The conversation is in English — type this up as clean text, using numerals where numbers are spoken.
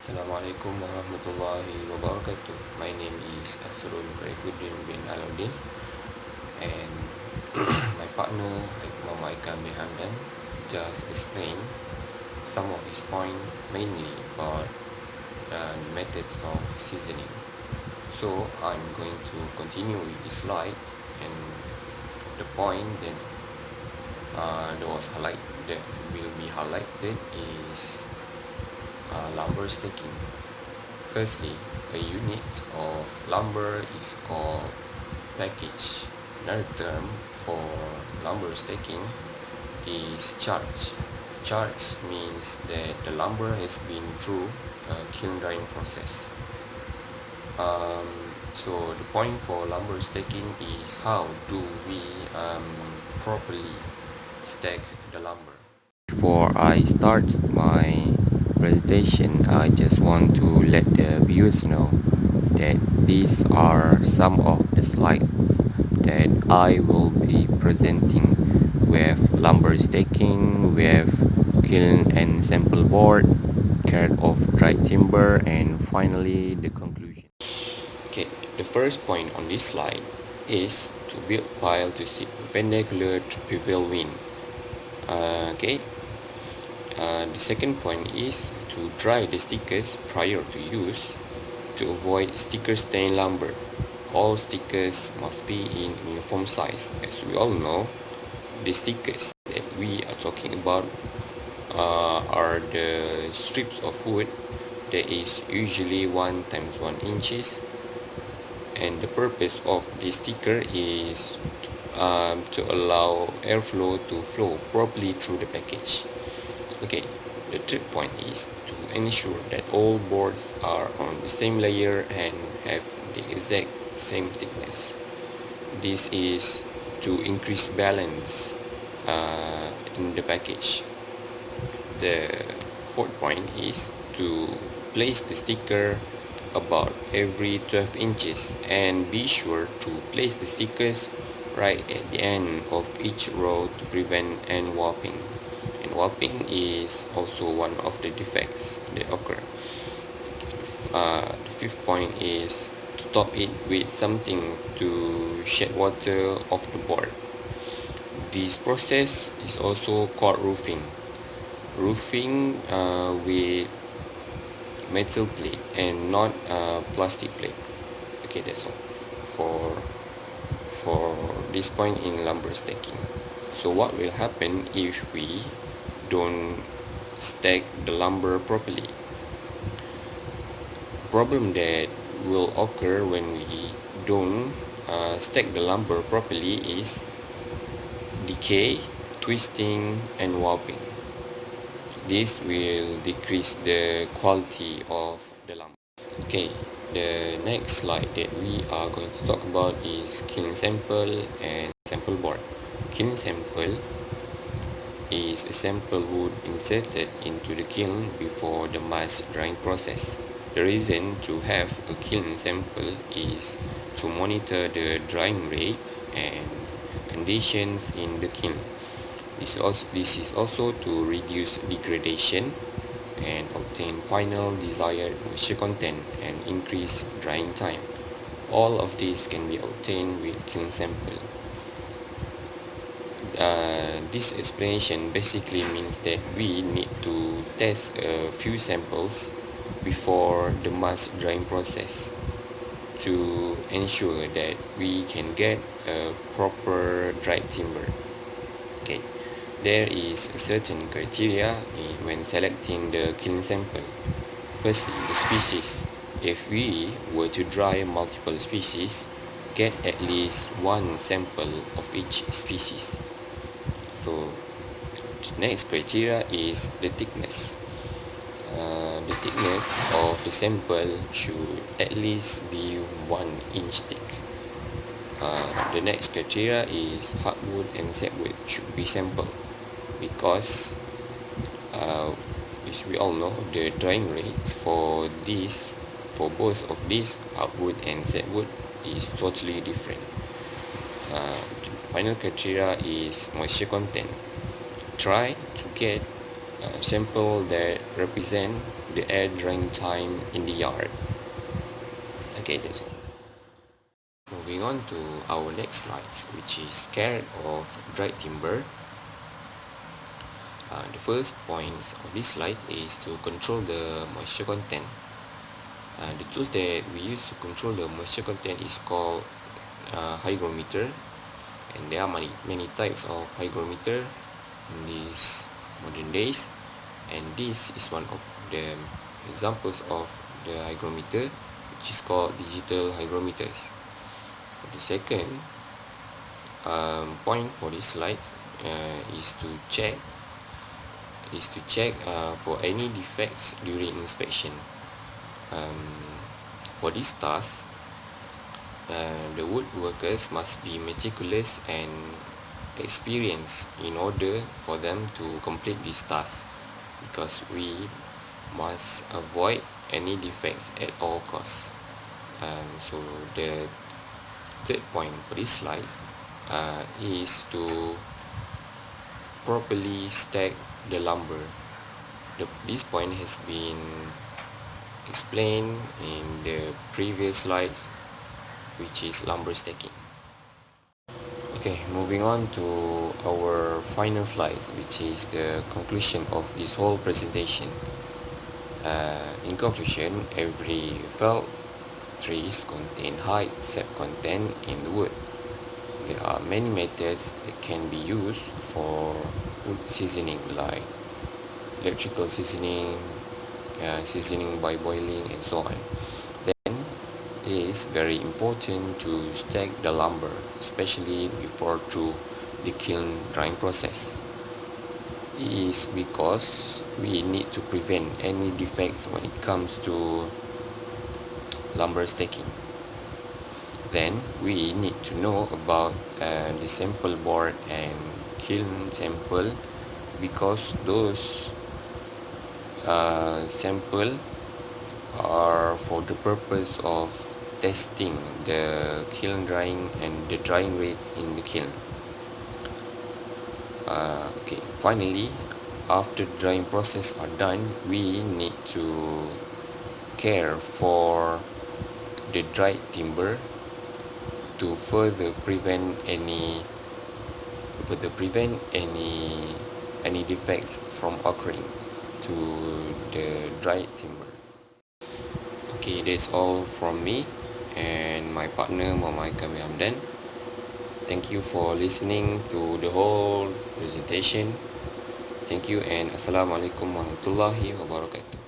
Assalamualaikum warahmatullahi wabarakatuh. My name is Asrul Raifuddin bin Alauddin, and my partner Mama Ikan bin Hamdan just explained some of his point, mainly about methods of seasoning. So I'm going to continue with this slide, and the point that that will be highlighted is lumber stacking. Firstly, a unit of lumber is called package. Another term for lumber stacking is charge. Charge means that the lumber has been through a kiln drying process. So the point for lumber stacking is how do we properly stack the lumber. Before I start my presentation, I just want to let the viewers know that these are some of the slides that I will be presenting with lumber stacking, with kiln and sample board, care of dry timber, and finally the conclusion. Okay, the first point on this slide is to build pile to sit perpendicular to prevail wind. The second point is to dry the stickers prior to use to avoid sticker stain lumber. All stickers must be in uniform size. As we all know, the stickers that we are talking about are the strips of wood that is usually 1 times 1 inches, and the purpose of this sticker is to allow airflow to flow properly through the package. Okay, the third point is to ensure that all boards are on the same layer and have the exact same thickness. This is to increase balance in the package. The fourth point is to place the sticker about every 12 inches and be sure to place the stickers right at the end of each row to prevent end warping. And warping is also one of the defects that occur. The fifth point is to top it with something to shed water off the board. This process is also called roofing. Roofing with metal plate and not plastic plate. Okay, that's all for this point in lumber stacking. So what will happen if we don't stack the lumber properly? Problem that will occur when we don't stack the lumber properly is decay, twisting, and warping. This will decrease the quality of the lumber. Okay, the next slide that we are going to talk about is kiln sample and sample board. Kiln sample is a sample wood inserted into the kiln before the mass drying process. The reason to have a kiln sample is to monitor the drying rates and conditions in the kiln. This is also to reduce degradation and obtain final desired moisture content and increase drying time. All of these can be obtained with kiln sample. This explanation basically means that we need to test a few samples before the mass drying process to ensure that we can get a proper dried timber. Okay, there is a certain criteria when selecting the kiln sample. Firstly, the species. If we were to dry multiple species, get at least one sample of each species. So the next criteria is the thickness. The thickness of the sample should at least be 1 inch thick. The next criteria is hardwood and softwood should be sampled because as we all know, the drying rates for both of these hardwood and softwood is totally different. The final criteria is moisture content. Try to get sample that represent the air drying time in the yard. Okay, that's all. Moving on to our next slides, which is care of dried timber. The first point of this slide is to control the moisture content. The tools that we use to control the moisture content is called hygrometer, and there are many types of hygrometer in these modern days, and this is one of the examples of the hygrometer, which is called digital hygrometers. For the second point for this slide is to check for any defects during inspection. For this task, the woodworkers must be meticulous and experienced in order for them to complete this task, because we must avoid any defects at all costs. So the third point for this slide is to properly stack the lumber. This point has been explained in the previous slides, which is lumber stacking. Okay, moving on to our final slides, which is the conclusion of this whole presentation. In conclusion, every felled trees contain high sap content in the wood. There are many methods that can be used for wood seasoning, like electrical seasoning, seasoning by boiling, and so on. Then it is very important to stack the lumber, especially before through the kiln drying process. It is because we need to prevent any defects when it comes to lumber stacking. Then we need to know about the sample board and kiln sample, because those sample are for the purpose of testing the kiln drying and the drying rates in the kiln. Okay, finally, after the drying process are done, we need to care for the dried timber to further prevent any defects from occurring to the dried timber. Okay, that's all from me and my partner Muhammad Kamil Hamdan. Thank you for listening to the whole presentation. Thank you, and Assalamualaikum warahmatullahi wabarakatuh.